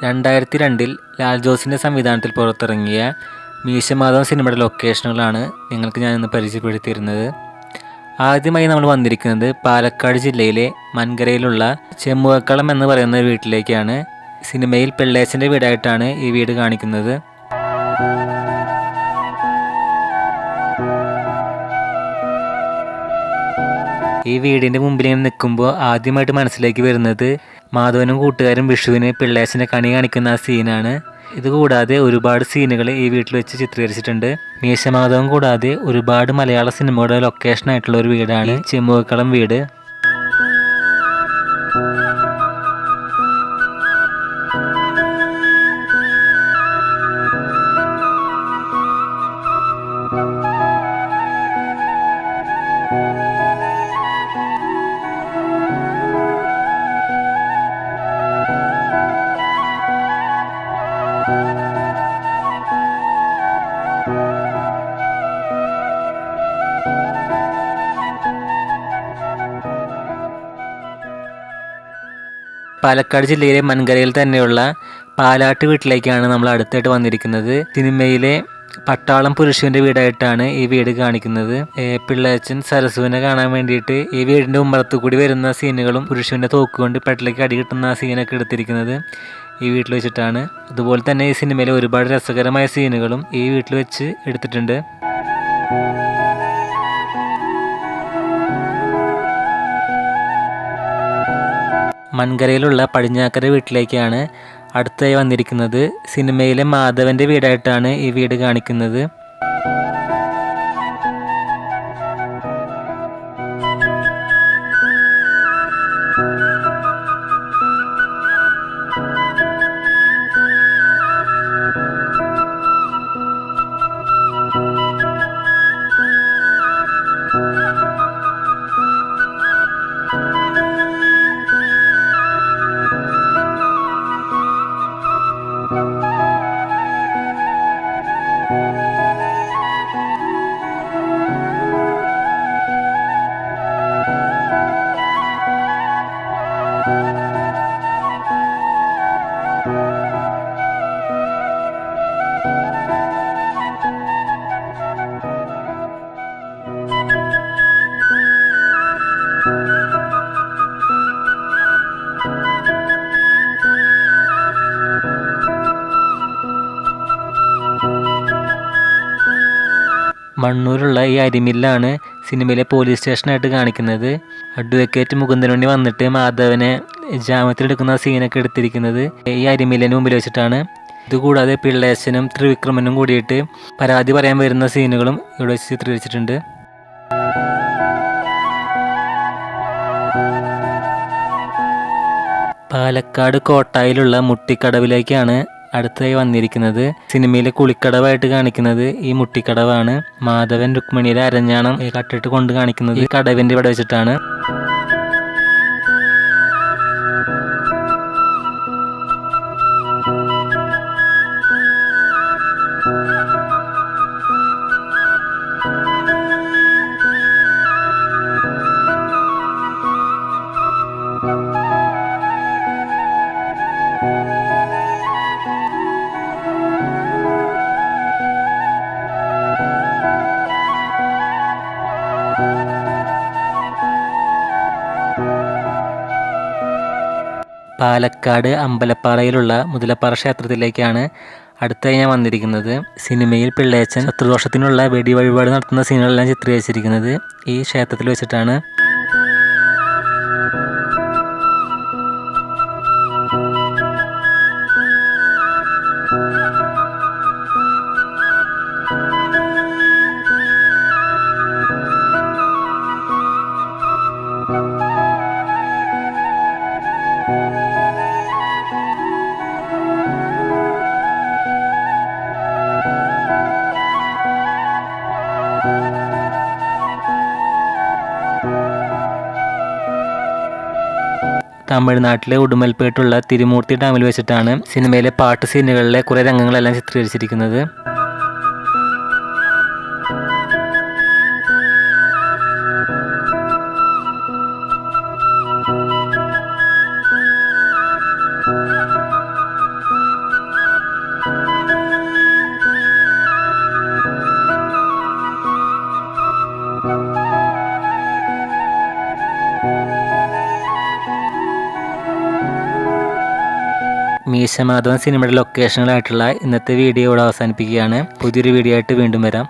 2002 ലാൽ ജോസിൻ്റെ സംവിധാനത്തിൽ പുറത്തിറങ്ങിയ മീശമാധവൻ സിനിമയുടെ ലൊക്കേഷനുകളാണ് നിങ്ങൾക്ക് ഞാനിന്ന് പരിചയപ്പെടുത്തിയിരുന്നത്. ആദ്യമായി നമ്മൾ വന്നിരിക്കുന്നത് പാലക്കാട് ജില്ലയിലെ മൻകരയിലുള്ള ചെമ്പുവക്കളം എന്ന് പറയുന്ന വീട്ടിലേക്കാണ്. സിനിമയിൽ പിള്ളേച്ചൻ്റെ വീടായിട്ടാണ് ഈ വീട് കാണിക്കുന്നത്. ഈ വീടിൻ്റെ മുമ്പിൽ ഇങ്ങനെ നിൽക്കുമ്പോൾ ആദ്യമായിട്ട് മനസ്സിലേക്ക് വരുന്നത് മാധവനും കൂട്ടുകാരും വിഷുവിന് പിള്ളേച്ചനെ കണി കാണിക്കുന്ന ആ സീനാണ്. ഇതുകൂടാതെ ഒരുപാട് സീനുകൾ ഈ വീട്ടിൽ വെച്ച് ചിത്രീകരിച്ചിട്ടുണ്ട്. മീശമാധവൻ കൂടാതെ ഒരുപാട് മലയാള സിനിമയുടെ ലൊക്കേഷൻ ആയിട്ടുള്ള ഒരു വീടാണ് ചെമ്പുവക്കളം വീട്. പാലക്കാട് ജില്ലയിലെ മൻകരയിൽ തന്നെയുള്ള പാലാട്ട് വീട്ടിലേക്കാണ് നമ്മൾ അടുത്തായിട്ട് വന്നിരിക്കുന്നത്. സിനിമയിലെ പട്ടാളം പുരുഷൻ്റെ വീടായിട്ടാണ് ഈ വീട് കാണിക്കുന്നത്. പിള്ളേച്ചൻ സരസുവിനെ കാണാൻ വേണ്ടിയിട്ട് ഈ വീടിൻ്റെ ഉമ്മറത്ത് കൂടി വരുന്ന സീനുകളും പുരുഷൻ്റെ തോക്കുകൊണ്ട് പെട്ടിലേക്ക് അടി കിട്ടുന്ന ആ സീനൊക്കെ എടുത്തിരിക്കുന്നത് ഈ വീട്ടിൽ വെച്ചിട്ടാണ്. അതുപോലെ തന്നെ ഈ സിനിമയിലെ ഒരുപാട് രസകരമായ സീനുകളും ഈ വീട്ടിൽ വെച്ച് എടുത്തിട്ടുണ്ട്. മൻകരയിലുള്ള പടിഞ്ഞാക്കര വീട്ടിലേക്കാണ് അടുത്തായി വന്നിരിക്കുന്നത്. സിനിമയിലെ മാധവൻ്റെ വീടായിട്ടാണ് ഈ വീട് കാണിക്കുന്നത്. മണ്ണൂരുള്ള ഈ അരിമില്ലാണ് സിനിമയിലെ പോലീസ് സ്റ്റേഷനായിട്ട് കാണിക്കുന്നത്. അഡ്വക്കേറ്റ് മുകുന്ദനുണ്ണി വന്നിട്ട് മാധവനെ ജാമ്യത്തിലെടുക്കുന്ന സീനൊക്കെ എടുത്തിരിക്കുന്നത് ഈ അരിമില്ലിന് മുമ്പിൽ വെച്ചിട്ടാണ്. ഇതുകൂടാതെ പിള്ളേച്ചനും ത്രിവിക്രമനും കൂടിയിട്ട് പരാതി പറയാൻ വരുന്ന സീനുകളും ഇവിടെ വെച്ച് ചിത്രീകരിച്ചിട്ടുണ്ട്. പാലക്കാട് കോട്ടായിലുള്ള മുട്ടിക്കടവിലേക്കാണ് അടുത്തായി വന്നിരിക്കുന്നത്. സിനിമയിലെ കുളിക്കടവായിട്ട് കാണിക്കുന്നത് ഈ മുട്ടിക്കടവാണ്. മാധവൻ രുക്മിണിയുടെ അരഞ്ഞാണം കട്ടിട്ട് കൊണ്ട് കാണിക്കുന്നത് ഈ കടവിൻ്റെ ഇവിടെ വെച്ചിട്ടാണ്. പാലക്കാട് അമ്പലപ്പാറയിലുള്ള മുതലപ്പാറ ക്ഷേത്രത്തിലേക്കാണ് അടുത്തായി ഞാൻ വന്നിരിക്കുന്നത്. സിനിമയിൽ പിള്ളേച്ചൻ ശത്രുദോഷത്തിനുള്ള വെടി വഴിപാട് നടത്തുന്ന സീനുകളെല്ലാം ചിത്രീകരിച്ചിരിക്കുന്നത് ഈ ക്ഷേത്രത്തിൽ വെച്ചിട്ടാണ്. തമിഴ്നാട്ടിലെ ഉടുമൽപേട്ടുള്ള തിരുമൂർത്തി ഡാമിൽ വെച്ചിട്ടാണ് സിനിമയിലെ പാട്ട് സീനുകളിലെ കുറേ രംഗങ്ങളെല്ലാം ചിത്രീകരിച്ചിരിക്കുന്നത്. മീശമാധവൻ സിനിമയുടെ ലൊക്കേഷനുകളായിട്ടുള്ള ഇന്നത്തെ വീഡിയോ ഇവിടെ അവസാനിപ്പിക്കുകയാണ്. പുതിയൊരു വീഡിയോ ആയിട്ട് വീണ്ടും വരാം.